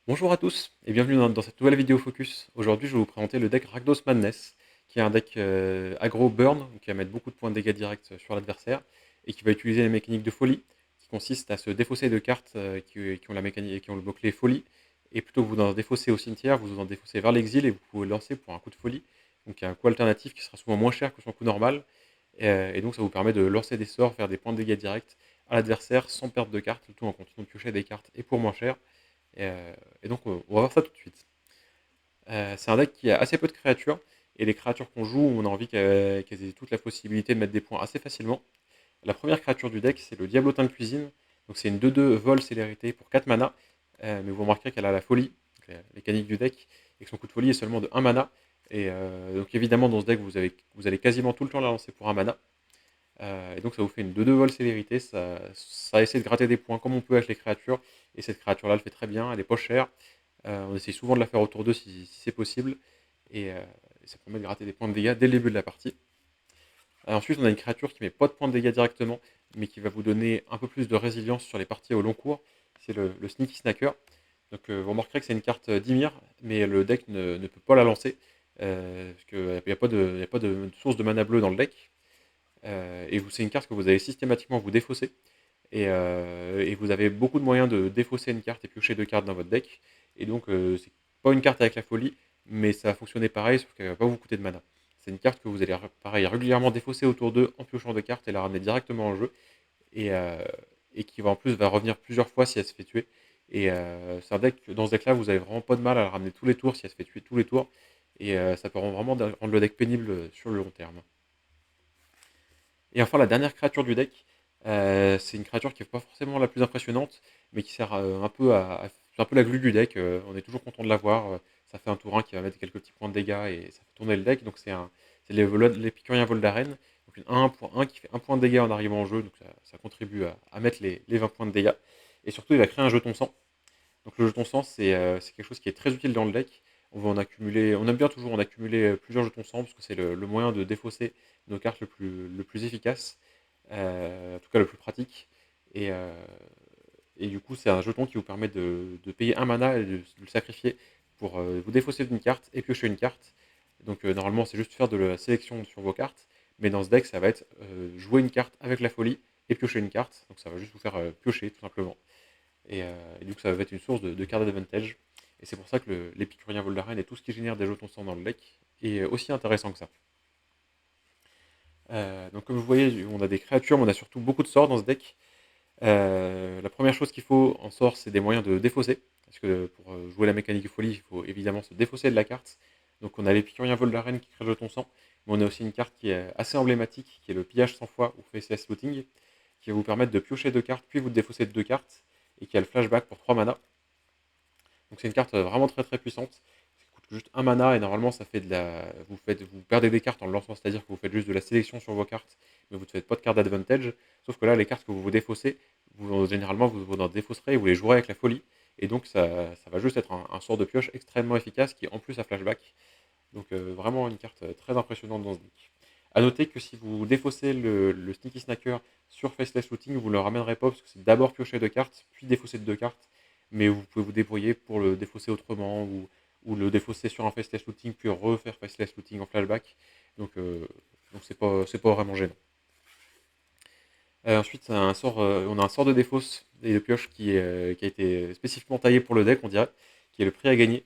Bonjour à tous et bienvenue dans cette nouvelle vidéo focus. Aujourd'hui, je vais vous présenter le deck Rakdos Madness, qui est un deck aggro burn, donc qui va mettre beaucoup de points de dégâts directs sur l'adversaire et qui va utiliser les mécaniques de folie, qui consistent à se défausser de cartes qui ont la mécanique, qui ont le mot-clé folie. Et plutôt que vous en défausser au cimetière, vous en défaussez vers l'exil et vous pouvez lancer pour un coup de folie. Donc il y a un coup alternatif qui sera souvent moins cher que son coup normal. Et donc ça vous permet de lancer des sorts, faire des points de dégâts directs à l'adversaire sans perdre de cartes, tout en continuant de piocher des cartes et pour moins cher. Et donc, on va voir ça tout de suite. C'est un deck qui a assez peu de créatures, et les créatures qu'on joue, on a envie qu'elles aient toute la possibilité de mettre des points assez facilement. La première créature du deck, c'est le Diablotin de cuisine. Donc c'est une 2-2 vol célérité pour 4 mana, mais vous remarquerez qu'elle a la folie, donc la mécanique du deck, et que son coup de folie est seulement de 1 mana. Et donc évidemment, dans ce deck, vous allez quasiment tout le temps la lancer pour 1 mana. Et donc ça vous fait une 2-2 vol célérité, ça essaie de gratter des points comme on peut avec les créatures, et cette créature-là le fait très bien, elle est pas chère. On essaye souvent de la faire autour d'eux si c'est possible, et ça permet de gratter des points de dégâts dès le début de la partie. Ensuite, on a une créature qui met pas de points de dégâts directement, mais qui va vous donner un peu plus de résilience sur les parties au long cours, c'est le Sneaky Snacker. Donc vous remarquerez que c'est une carte d'Ymir, mais le deck ne peut pas la lancer, parce qu'il n'y a pas de source de mana bleue dans le deck. Et c'est une carte que vous allez systématiquement vous défausser. Et vous avez beaucoup de moyens de défausser une carte et piocher deux cartes dans votre deck. Et donc, c'est pas une carte avec la folie, mais ça va fonctionner pareil, sauf qu'elle va pas vous coûter de mana. C'est une carte que vous allez, pareil, régulièrement défausser autour d'eux en piochant deux cartes et la ramener directement en jeu. Et, euh, et qui va en plus va revenir plusieurs fois si elle se fait tuer. Et c'est un deck, dans ce deck-là, vous avez vraiment pas de mal à la ramener tous les tours si elle se fait tuer tous les tours. Et ça peut vraiment rendre le deck pénible sur le long terme. Et enfin, la dernière créature du deck, c'est une créature qui n'est pas forcément la plus impressionnante, mais qui sert c'est un peu la glue du deck. On est toujours content de l'avoir. Ça fait un tour 1 qui va mettre quelques petits points de dégâts et ça fait tourner le deck. Donc c'est l'épicurien vol d'arène. Donc une 1-1 qui fait un point de dégâts en arrivant en jeu. Donc ça contribue à mettre les 20 points de dégâts. Et surtout, il va créer un jeton sang. Donc le jeton sang, c'est quelque chose qui est très utile dans le deck. On va en accumuler, on aime bien toujours en accumuler plusieurs jetons sang parce que c'est le moyen de défausser nos cartes le plus efficace, en tout cas le plus pratique. Et, euh, et du coup, c'est un jeton qui vous permet de payer un mana et de le sacrifier pour vous défausser d'une carte et piocher une carte. Donc normalement, c'est juste faire de la sélection sur vos cartes, mais dans ce deck, ça va être jouer une carte avec la folie et piocher une carte. Donc ça va juste vous faire piocher tout simplement. Et du coup, ça va être une source de card advantage. Et c'est pour ça que l'épicurien vol d'arène et tout ce qui génère des jetons sang dans le deck est aussi intéressant que ça. Donc comme vous voyez, on a des créatures, mais on a surtout beaucoup de sorts dans ce deck. La première chose qu'il faut en sort, c'est des moyens de défausser. Parce que pour jouer la mécanique de folie, il faut évidemment se défausser de la carte. Donc on a l'épicurien vol d'arène qui crée le jeton sang. Mais on a aussi une carte qui est assez emblématique, qui est le pillage 100 fois ou faceless looting, qui va vous permettre de piocher deux cartes, puis vous défausser de deux cartes, et qui a le flashback pour 3 mana. Donc c'est une carte vraiment très très puissante. Ça coûte juste un mana et normalement ça fait vous perdez des cartes en le lançant, c'est-à-dire que vous faites juste de la sélection sur vos cartes, mais vous ne faites pas de carte d'advantage. Sauf que là, les cartes que vous vous défaussez, généralement vous en défausserez et vous les jouerez avec la folie. Et donc ça va juste être un sort de pioche extrêmement efficace qui en plus a flashback. Donc vraiment une carte très impressionnante dans ce deck. A noter que si vous défaussez le Sneaky Snacker sur Faceless Looting, vous ne le ramènerez pas parce que c'est d'abord piocher deux cartes, puis défausser de deux cartes. Mais vous pouvez vous débrouiller pour le défausser autrement ou le défausser sur un Faceless Looting, puis refaire Faceless Looting en flashback. Donc donc c'est pas vraiment gênant. Ensuite, on a un sort de défausse et de pioche qui a été spécifiquement taillé pour le deck, on dirait, qui est le prix à gagner,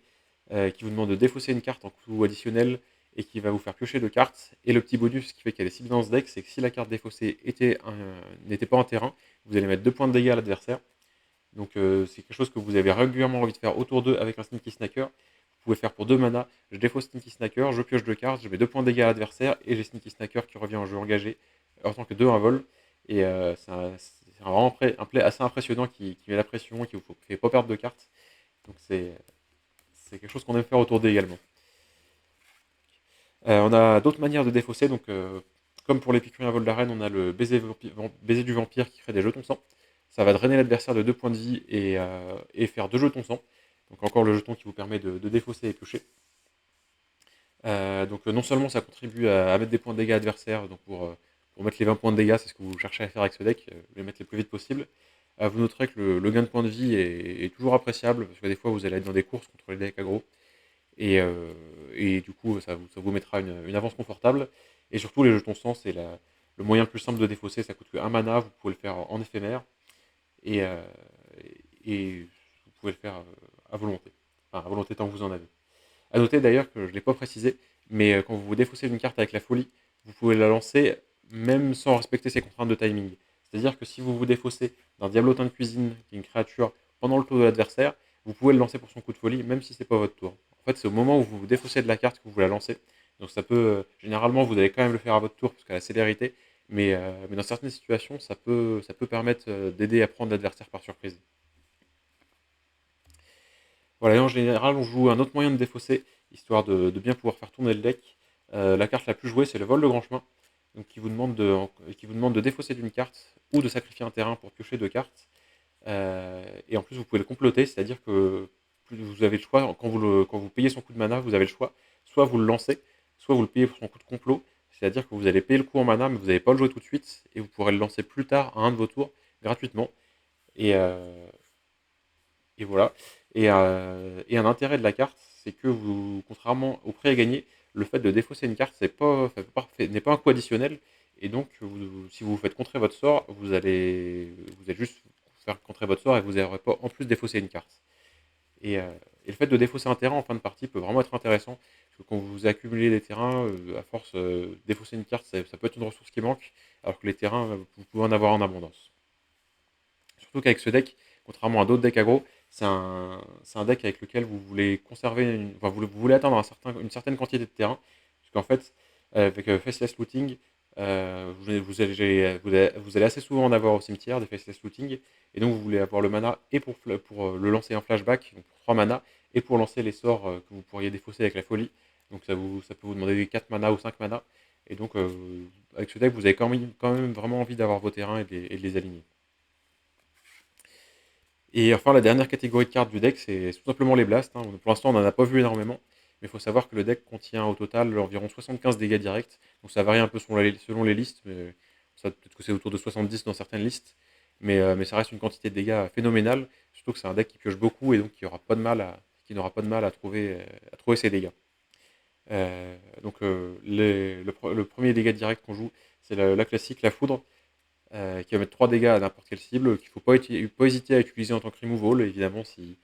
qui vous demande de défausser une carte en coût additionnel et qui va vous faire piocher deux cartes. Et le petit bonus qui fait qu'elle est ciblée dans ce deck, c'est que si la carte défaussée n'était pas en terrain, vous allez mettre 2 points de dégâts à l'adversaire. Donc c'est quelque chose que vous avez régulièrement envie de faire autour d'eux avec un Sneaky Snacker. Vous pouvez faire pour 2 mana, je défausse Sneaky Snacker, je pioche 2 cartes, je mets 2 points de dégâts à l'adversaire et j'ai Sneaky Snacker qui revient en jeu engagé en tant que 2 un vol. Et c'est vraiment un play assez impressionnant qui met la pression, qui vous fait pas perdre de cartes. Donc c'est quelque chose qu'on aime faire autour d'eux également. On a d'autres manières de défausser, donc comme pour l'épicurien vol d'arène, on a le baiser du vampire qui crée des jetons sang. Ça va drainer l'adversaire de 2 points de vie et faire 2 jetons sang. Donc encore le jeton qui vous permet de défausser et piocher. Donc non seulement ça contribue à mettre des points de dégâts adversaires, donc pour mettre les 20 points de dégâts, c'est ce que vous cherchez à faire avec ce deck, les mettre les plus vite possible. Vous noterez que le gain de points de vie est toujours appréciable, parce que des fois vous allez être dans des courses contre les decks aggro, et, euh, et du coup ça vous mettra une avance confortable. Et surtout les jetons sang, c'est le moyen le plus simple de défausser, ça coûte que 1 mana, vous pouvez le faire en éphémère, et, euh, et vous pouvez le faire à volonté. Enfin, à volonté tant que vous en avez. A noter d'ailleurs que je ne l'ai pas précisé, mais quand vous défaussez une carte avec la folie, vous pouvez la lancer même sans respecter ses contraintes de timing. C'est-à-dire que si vous vous défaussez d'un diablotin de cuisine, qui est une créature, pendant le tour de l'adversaire, vous pouvez le lancer pour son coup de folie, même si c'est pas votre tour. En fait, c'est au moment où vous vous défaussez de la carte que vous la lancez. Donc ça peut, généralement, vous allez quand même le faire à votre tour, parce qu'à la célérité, mais dans certaines situations, ça peut permettre d'aider à prendre l'adversaire par surprise. Voilà, et en général, on joue un autre moyen de défausser, histoire de bien pouvoir faire tourner le deck. La carte la plus jouée, c'est le vol de grand chemin, donc qui vous demande de défausser d'une carte ou de sacrifier un terrain pour piocher deux cartes. Et en plus, vous pouvez le comploter, c'est-à-dire que vous avez le choix, quand vous payez son coup de mana, vous avez le choix, soit vous le lancez, soit vous le payez pour son coup de complot, c'est-à-dire que vous allez payer le coup en mana, mais vous n'allez pas le jouer tout de suite, et vous pourrez le lancer plus tard à un de vos tours, gratuitement. Et, euh, et voilà. Et un intérêt de la carte, c'est que vous, contrairement au prix à gagner, le fait de défausser une carte, n'est pas un coût additionnel. Et donc, si vous faites contrer votre sort, vous allez juste faire contrer votre sort et vous n'aurez pas en plus défausser une carte. Et, euh, et le fait de défausser un terrain en fin de partie peut vraiment être intéressant. Parce que quand vous accumulez des terrains, à force, défausser une carte, ça peut être une ressource qui manque. Alors que les terrains, vous pouvez en avoir en abondance. Surtout qu'avec ce deck, contrairement à d'autres decks aggro, c'est un deck avec lequel vous voulez conserver, enfin, vous voulez atteindre une certaine quantité de terrain. Parce qu'en fait, avec Faceless Looting, vous allez assez souvent en avoir au cimetière des Faceless Looting. Et donc vous voulez avoir le mana et pour le lancer en flashback, donc pour 3 mana, et pour lancer les sorts que vous pourriez défausser avec la folie. Donc ça peut vous demander 4 mana ou 5 mana. Et donc avec ce deck, vous avez quand même vraiment envie d'avoir vos terrains et de les aligner. Et enfin, la dernière catégorie de cartes du deck, c'est tout simplement les blasts, hein. Pour l'instant, on n'en a pas vu énormément, mais il faut savoir que le deck contient au total environ 75 dégâts directs. Donc ça varie un peu selon les listes, mais peut-être que c'est autour de 70 dans certaines listes. Mais ça reste une quantité de dégâts phénoménale, surtout que c'est un deck qui pioche beaucoup et donc qui n'aura pas de mal à trouver ses dégâts. Le premier dégât direct qu'on joue, c'est la classique, la foudre, qui va mettre 3 dégâts à n'importe quelle cible, qu'il ne faut pas hésiter à utiliser en tant que removal, évidemment, si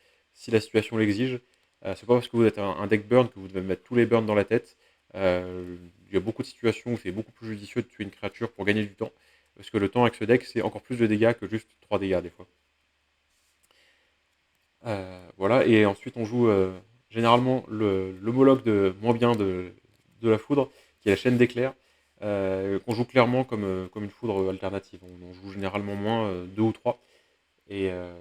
la situation l'exige. C'est pas parce que vous êtes un deck burn que vous devez mettre tous les burns dans la tête. Il y a beaucoup de situations où c'est beaucoup plus judicieux de tuer une créature pour gagner du temps, parce que le temps avec ce deck, c'est encore plus de dégâts que juste 3 dégâts des fois. Voilà, et ensuite on joue généralement l'homologue de moins bien de la foudre, qui est la chaîne d'éclairs, qu'on joue clairement comme une foudre alternative. On joue généralement moins 2 ou 3, et, euh,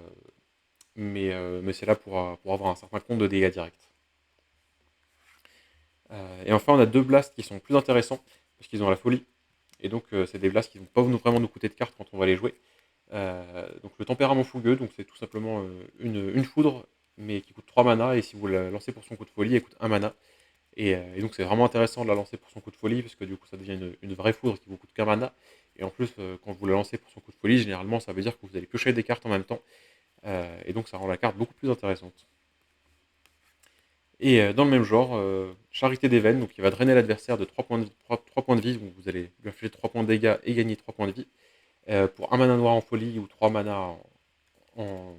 mais c'est là pour avoir un certain compte de dégâts directs. Et enfin, on a deux blasts qui sont plus intéressants, parce qu'ils ont la folie, et donc c'est des blasts qui vont pas vraiment nous coûter de cartes quand on va les jouer. Donc le tempérament fougueux, donc c'est tout simplement une foudre, mais qui coûte 3 mana, et si vous la lancez pour son coup de folie, elle coûte 1 mana. Et donc c'est vraiment intéressant de la lancer pour son coup de folie, parce que du coup ça devient une vraie foudre qui vous coûte qu'un mana. Et en plus, quand vous la lancez pour son coup de folie, généralement ça veut dire que vous allez piocher des cartes en même temps. Et donc ça rend la carte beaucoup plus intéressante. Et dans le même genre, Charité des Veines, donc qui va drainer l'adversaire de 3 points de vie, donc vous allez lui infliger 3 points de dégâts et gagner 3 points de vie. Pour un mana noir en folie ou 3 mana pour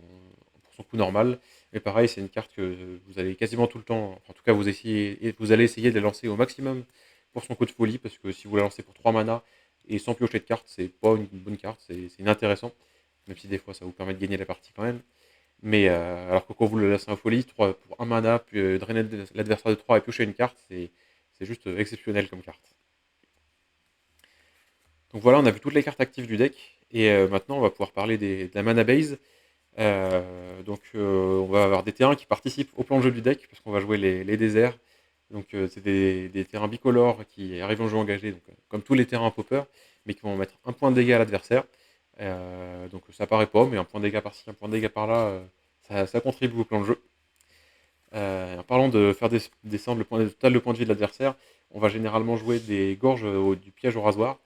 son coup normal. Mais pareil, c'est une carte que vous allez quasiment tout le temps, enfin, en tout cas vous allez essayer de la lancer au maximum pour son coup de folie, parce que si vous la lancez pour 3 mana et sans piocher de carte, c'est pas une bonne carte, c'est inintéressant, même si des fois ça vous permet de gagner la partie quand même. Mais alors que quand vous le lancez en folie, pour un mana, puis drainer l'adversaire de 3 et piocher une carte, c'est juste exceptionnel comme carte. Donc voilà, on a vu toutes les cartes actives du deck, et maintenant on va pouvoir parler de la mana base. On va avoir des terrains qui participent au plan de jeu du deck, parce qu'on va jouer les déserts. Donc c'est des terrains bicolores qui arrivent en jeu engagé, donc, comme tous les terrains popper, mais qui vont mettre un point de dégâts à l'adversaire. Donc ça paraît pas, mais un point de dégâts par-ci, un point de dégâts par-là, ça contribue au plan de jeu. En parlant de faire descendre le total de points de vie de l'adversaire, on va généralement jouer des gorges du piège au rasoir,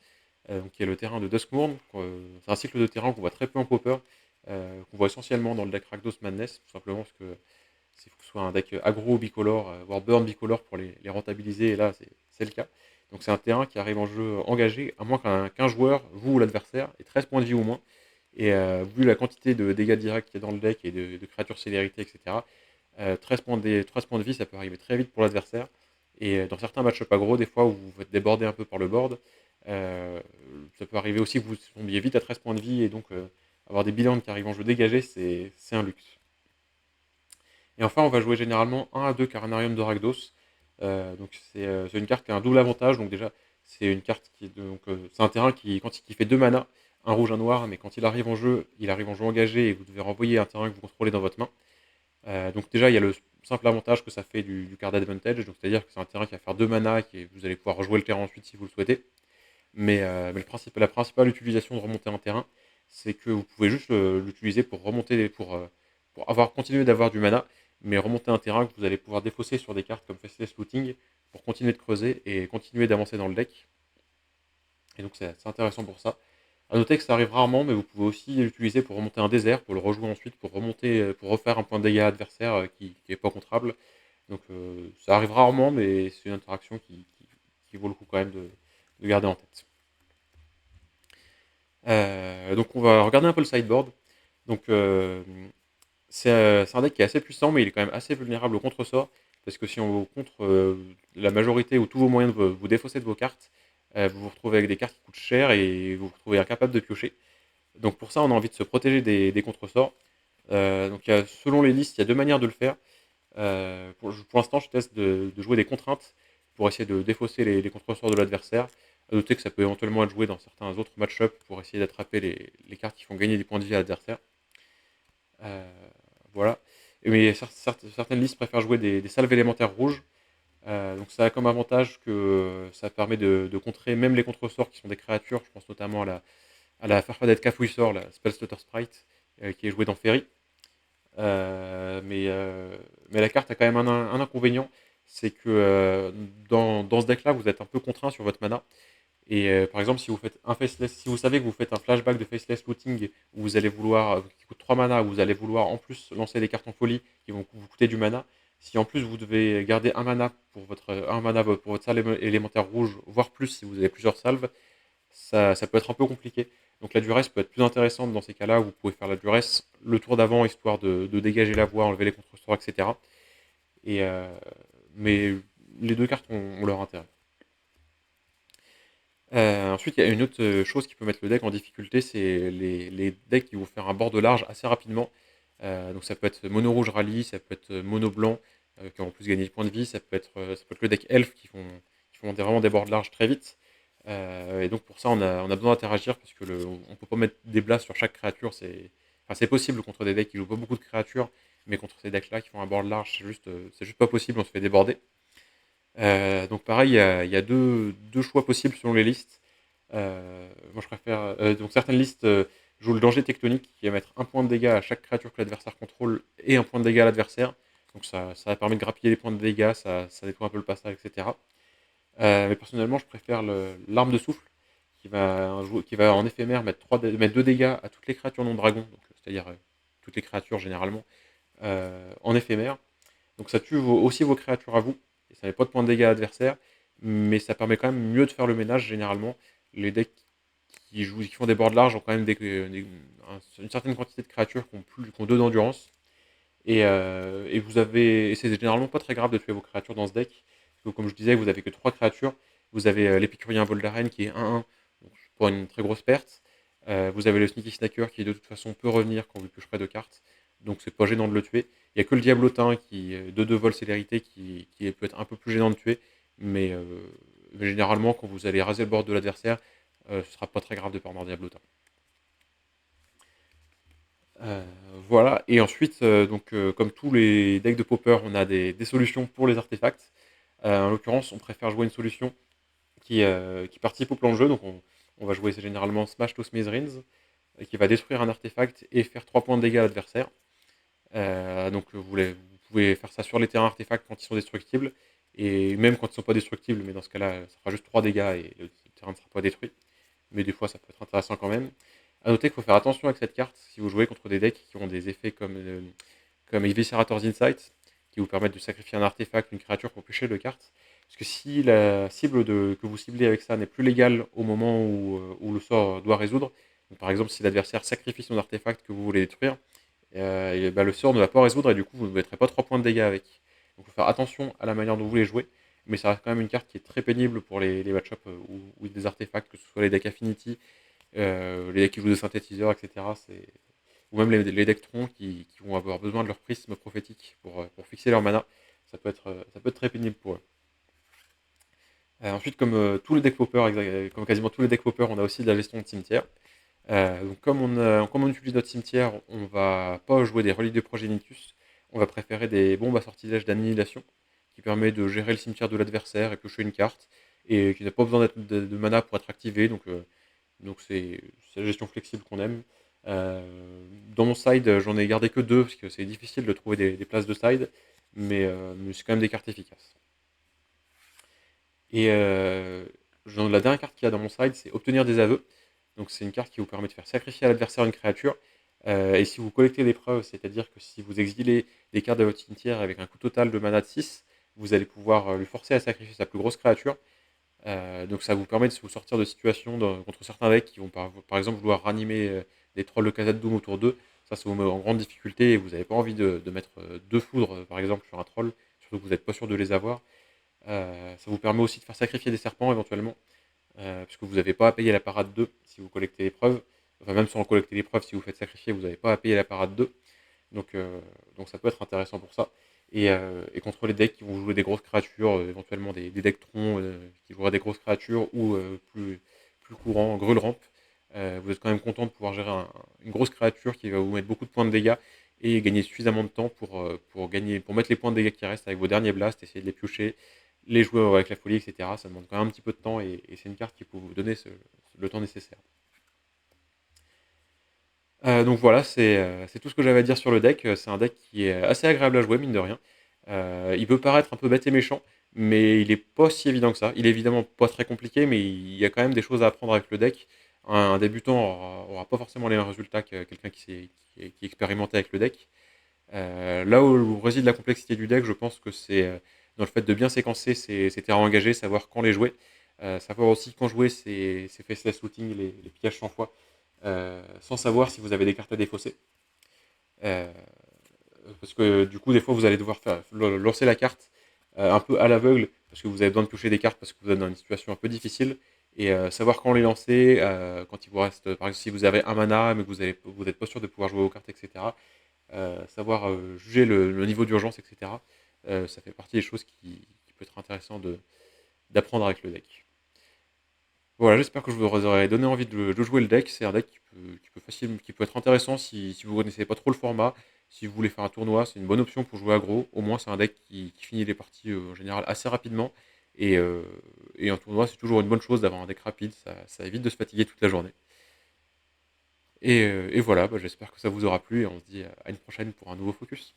qui est le terrain de Duskmourn. C'est un cycle de terrain qu'on voit très peu en popper, qu'on voit essentiellement dans le deck Rakdos Madness, tout simplement parce que il faut que ce soit un deck aggro bicolore, voire burn bicolore pour les rentabiliser, et là c'est le cas. Donc c'est un terrain qui arrive en jeu engagé, à moins qu'un joueur, vous ou l'adversaire, ait 13 points de vie ou moins. Et vu la quantité de dégâts directs qu'il y a dans le deck et de créatures célérité, etc., 13 points de vie, ça peut arriver très vite pour l'adversaire. Et dans certains match-up aggro, des fois où vous êtes débordé un peu par le board, euh, ça peut arriver aussi que vous tombiez vite à 13 points de vie, et donc avoir des bilans qui arrivent en jeu dégagés, c'est un luxe. Et enfin, on va jouer généralement 1 à 2 Carnarium de Rakdos. Donc c'est une carte qui a un double avantage. Donc déjà, c'est une carte c'est un terrain qui fait 2 mana, un rouge, un noir, mais quand il arrive en jeu engagé et vous devez renvoyer un terrain que vous contrôlez dans votre main. Donc déjà, il y a le simple avantage que ça fait du card advantage. Donc c'est-à-dire que c'est un terrain qui va faire 2 mana et vous allez pouvoir rejouer le terrain ensuite si vous le souhaitez. Mais la principale utilisation de remonter un terrain, c'est que vous pouvez juste l'utiliser pour remonter, pour continuer d'avoir du mana, mais remonter un terrain que vous allez pouvoir défausser sur des cartes comme Faceless Looting pour continuer de creuser et continuer d'avancer dans le deck. Et donc c'est intéressant pour ça. A noter que ça arrive rarement, mais vous pouvez aussi l'utiliser pour remonter un désert, pour le rejouer ensuite, pour refaire un point de dégâts adversaire qui n'est pas contrable. Donc ça arrive rarement, mais c'est une interaction qui vaut le coup quand même de garder en tête. Donc on va regarder un peu le sideboard. Donc c'est un deck qui est assez puissant, mais il est quand même assez vulnérable au contre-sort, parce que si on vous contre la majorité ou tous vos moyens de vous défausser de vos cartes, vous vous retrouvez avec des cartes qui coûtent cher et vous vous retrouvez incapable de piocher. Donc pour ça, on a envie de se protéger des contre-sorts. Donc selon les listes, il y a deux manières de le faire. Pour l'instant, je teste de jouer des contraintes pour essayer de défausser les contre-sorts de l'adversaire. À noter que ça peut éventuellement être joué dans certains autres match-ups pour essayer d'attraper les cartes qui font gagner des points de vie à l'adversaire. Euh, voilà. Mais certaines listes préfèrent jouer des salves élémentaires rouges. Donc ça a comme avantage que ça permet de contrer même les contre-sorts qui sont des créatures. Je pense notamment à la Farfadet Cafouissor, la Spellstutter Sprite, qui est jouée dans Ferry. Mais la carte a quand même un inconvénient, c'est que dans ce deck-là, vous êtes un peu contraint sur votre mana. Et par exemple, si vous faites si vous savez que vous faites un flashback de Faceless Looting où vous allez vouloir, qui coûte 3 mana, où vous allez vouloir en plus lancer des cartes en folie qui vont vous coûter du mana, si en plus vous devez garder un mana pour votre salve élémentaire rouge, voire plus si vous avez plusieurs salves, ça peut être un peu compliqué. Donc la duresse peut être plus intéressante dans ces cas-là, où vous pouvez faire la duresse le tour d'avant, histoire de dégager la voie, enlever les contre-sorts, etc. Et, mais les deux cartes ont leur intérêt. Ensuite, il y a une autre chose qui peut mettre le deck en difficulté, c'est les decks qui vont faire un board large assez rapidement. Donc ça peut être mono rouge rallye, ça peut être mono blanc qui ont en plus gagné des points de vie, ça peut être le deck elf qui font vraiment des boards larges très vite. Et donc pour ça, on a besoin d'interagir parce que on peut pas mettre des blasts sur chaque créature. C'est possible contre des decks qui jouent pas beaucoup de créatures, mais contre ces decks-là qui font un board large, c'est juste pas possible, on se fait déborder. Donc pareil, il y a deux choix possibles selon les listes. Moi je préfère. Donc certaines listes jouent le danger tectonique qui va mettre un point de dégâts à chaque créature que l'adversaire contrôle et un point de dégâts à l'adversaire. Donc ça permet de grappiller les points de dégâts, ça détruit un peu le passage, etc. Mais personnellement, je préfère l'arme de souffle qui va en éphémère mettre 2 dégâts à toutes les créatures non dragons, c'est-à-dire toutes les créatures généralement, en éphémère. Donc ça tue aussi vos créatures à vous, et ça met pas de points de dégâts à l'adversaire, mais ça permet quand même mieux de faire le ménage généralement. Les decks qui font des boards larges ont quand même une certaine quantité de créatures qui ont 2 d'endurance. Et c'est généralement pas très grave de tuer vos créatures dans ce deck. Parce que, comme je disais, vous avez que 3 créatures. Vous avez l'épicurien Voldaren qui est 1-1, donc pour une très grosse perte. Vous avez le Sneaky Snacker qui de toute façon peut revenir quand vous piocherez 2 cartes. Donc c'est pas gênant de le tuer. Il n'y a que le Diablotin qui de 2 vol célérité qui peut être un peu plus gênant de tuer. Mais généralement, quand vous allez raser le board de l'adversaire, ce sera pas très grave de perdre un Diablotin. Euh, voilà, et ensuite, comme tous les decks de Pauper, on a des solutions pour les artefacts. En l'occurrence, on préfère jouer une solution qui participe au plan de jeu, donc on va jouer généralement Smash to Smithereens, qui va détruire un artefact et faire 3 points de dégâts à l'adversaire. Donc vous pouvez faire ça sur les terrains artefacts quand ils sont destructibles, et même quand ils ne sont pas destructibles, mais dans ce cas-là, ça fera juste 3 dégâts et le terrain ne sera pas détruit. Mais des fois, ça peut être intéressant quand même. À noter qu'il faut faire attention avec cette carte si vous jouez contre des decks qui ont des effets comme Eviscerator's Insight, qui vous permettent de sacrifier un artefact, une créature pour piocher deux cartes. Parce que si la cible que vous ciblez avec ça n'est plus légale au moment où le sort doit résoudre, donc par exemple si l'adversaire sacrifie son artefact que vous voulez détruire, et ben, le sort ne va pas résoudre et du coup vous ne mettrez pas 3 points de dégâts avec. Donc il faut faire attention à la manière dont vous les jouez, mais ça reste quand même une carte qui est très pénible pour les match-ups où des artefacts, que ce soit les decks Affinity, les decks qui jouent des synthétiseurs, etc. Ou même les decks Tron qui vont avoir besoin de leur prisme prophétique pour fixer leur mana. Ça peut être très pénible pour eux. Ensuite, comme tous les decks poppers, comme quasiment tous les decks poppers, on a aussi de la gestion de cimetière. Donc comme on utilise notre cimetière, on va pas jouer des reliques de Progenitus, on va préférer des bombes à sortilège d'annihilation, qui permet de gérer le cimetière de l'adversaire et piocher une carte, et qui n'a pas besoin de mana pour être activé, donc c'est la gestion flexible qu'on aime. Euh, dans mon side, j'en ai gardé que deux, parce que c'est difficile de trouver des places de side, mais c'est quand même des cartes efficaces. Et la dernière carte qu'il y a dans mon side, c'est Obtenir des aveux. Donc c'est une carte qui vous permet de faire sacrifier à l'adversaire une créature. Et si vous collectez des preuves, c'est-à-dire que si vous exilez des cartes de votre cimetière avec un coût total de mana de 6, vous allez pouvoir lui forcer à sacrifier sa plus grosse créature. Donc ça vous permet de vous sortir de situations contre certains decks qui vont par exemple vouloir ranimer des trolls de Khazad-dûm autour d'eux. Ça vous met en grande difficulté et vous n'avez pas envie de mettre deux foudres par exemple sur un troll, surtout que vous n'êtes pas sûr de les avoir. Ça vous permet aussi de faire sacrifier des serpents éventuellement, puisque vous n'avez pas à payer la parade 2 si vous collectez les preuves. Enfin, même sans collecter les preuves, si vous faites sacrifier, vous n'avez pas à payer la parade 2. Donc ça peut être intéressant pour ça. Et contre les decks qui vont jouer des grosses créatures, éventuellement des decks Tron qui joueraient des grosses créatures ou plus courant, Grul Ramp, vous êtes quand même content de pouvoir gérer une grosse créature qui va vous mettre beaucoup de points de dégâts et gagner suffisamment de temps pour mettre les points de dégâts qui restent avec vos derniers blasts, essayer de les piocher, les jouer avec la folie, etc. Ça demande quand même un petit peu de temps et c'est une carte qui peut vous donner le temps nécessaire. Donc voilà, c'est tout ce que j'avais à dire sur le deck. C'est un deck qui est assez agréable à jouer, mine de rien. Il peut paraître un peu bête et méchant, mais il est pas si évident que ça. Il est évidemment pas très compliqué, mais il y a quand même des choses à apprendre avec le deck. Un débutant aura pas forcément les mêmes résultats que quelqu'un qui est expérimenté avec le deck. Là où réside la complexité du deck, je pense que c'est dans le fait de bien séquencer ses terrains engagés, savoir quand les jouer, savoir aussi quand jouer ses faceless looting, les pillages sans foi, sans savoir si vous avez des cartes à défausser. Euh, Parce que du coup, des fois, vous allez devoir lancer la carte un peu à l'aveugle, parce que vous avez besoin de piocher des cartes, parce que vous êtes dans une situation un peu difficile, et savoir quand les lancer, quand il vous reste, par exemple, si vous avez un mana, mais que vous n'êtes pas sûr de pouvoir jouer aux cartes, etc. Savoir juger le niveau d'urgence, etc. Ça fait partie des choses qui peut être intéressant d'apprendre avec le deck. Voilà, j'espère que je vous aurai donné envie de jouer le deck. C'est un deck qui peut être intéressant si vous ne connaissez pas trop le format. Si vous voulez faire un tournoi, c'est une bonne option pour jouer aggro. Au moins, c'est un deck qui finit les parties en général assez rapidement. Et en tournoi, c'est toujours une bonne chose d'avoir un deck rapide. Ça évite de se fatiguer toute la journée. Et voilà, bah, j'espère que ça vous aura plu et on se dit à une prochaine pour un nouveau focus.